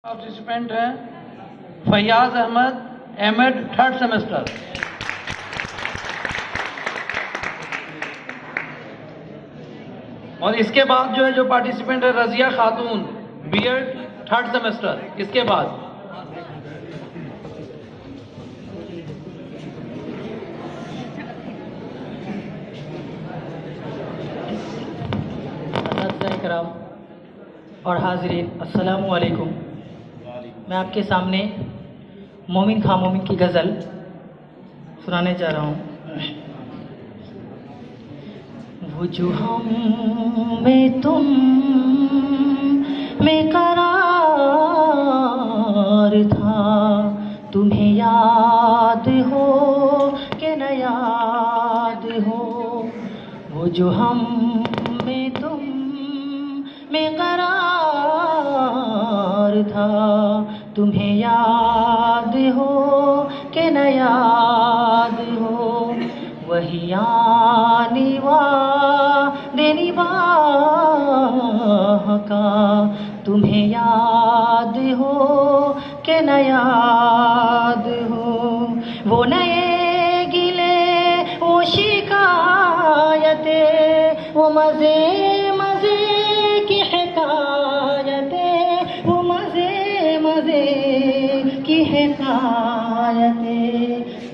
Participant हैं Faiyaz Ahmad, MEd 3rd semester. और इसके बाद जो पार्टिसिपेंट है रजिया खातून, बीएड 3rd सेमेस्टर। इसके बाद कराम और हाज़रीन, अस्सलामु अलैकुम। मैं आपके सामने मोमिन खां मोमिन की गज़ल सुनाने जा रहा हूँ। वो जो हम में तुम में करार था, तुम्हें याद हो कि न याद हो। वो जो हम में तुम में करार था, तुम्हें याद हो कि न याद हो। वही आने वादे निभाह का, तुम्हें याद हो कि न याद हो। वो नए गिले, वो शिकायतें, वो मज़े मज़े की हिकायतें, वो मज़े मज़े की हिकायतें।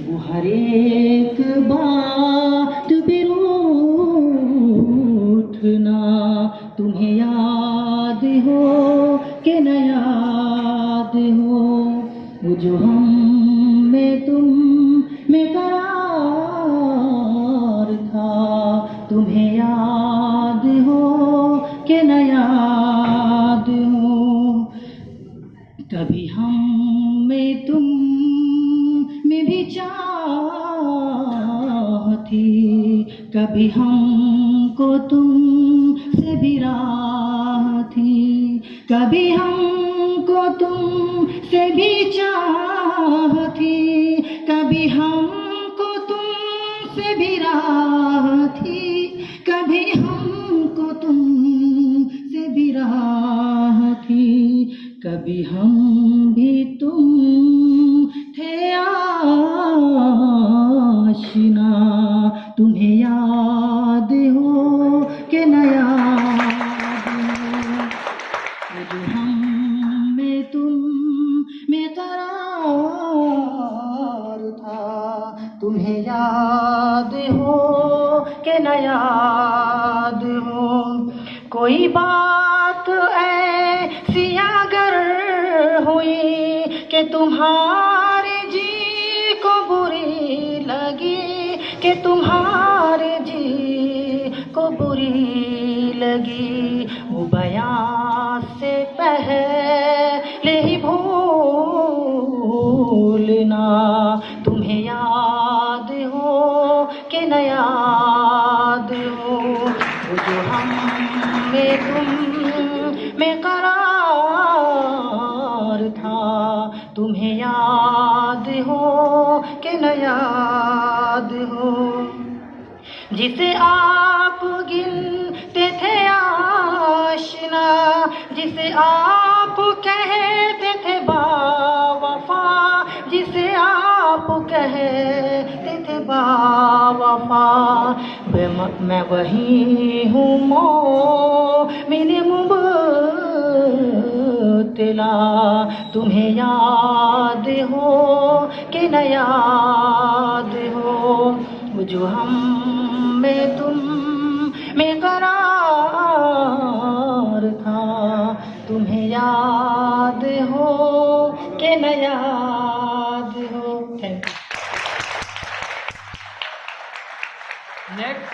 वो हर एक बात पे रूठना, तुम्हें याद हो कि न याद हो। वो जो हम में तुम में करार था, तुम्हें याद हो कि न याद हो। कभी हम में तुम में भी चाह थी, कभी हमको तुम से भी राह थी। कभी हमको तुम से भी चाह थी, कभी हमको तुम से भी राह थी। कभी हमको तुम से भी राह थी, कभी हम भी तुम थे आशिना। तुम्हें याद हो कि न याद हो। जो हम में तुम में करार था, तुम्हें याद हो कि न याद हो। कोई बात ऐसी अगर हुई कि तुम्हारे जी को बुरी लगी, कि तुम्हारे जी को बुरी लगी। वो बयां से पहले ही भूलना, तुम्हें याद हो कि न याद हो। वो जो हम में तुम में करार था, तुम्हें याद हो कि न याद हो। जिसे आप गिनते थे आशिना, जिसे आप कहते थे बावफा, जिसे आप कहते थे बावफा। मैं वही हूँ मोमिन मुबतला, तुम्हें याद हो कि न याद हो। वो जो हम में तुम में करार था, तुम्हें याद हो कि न याद हो। Thank you. नेक्स्ट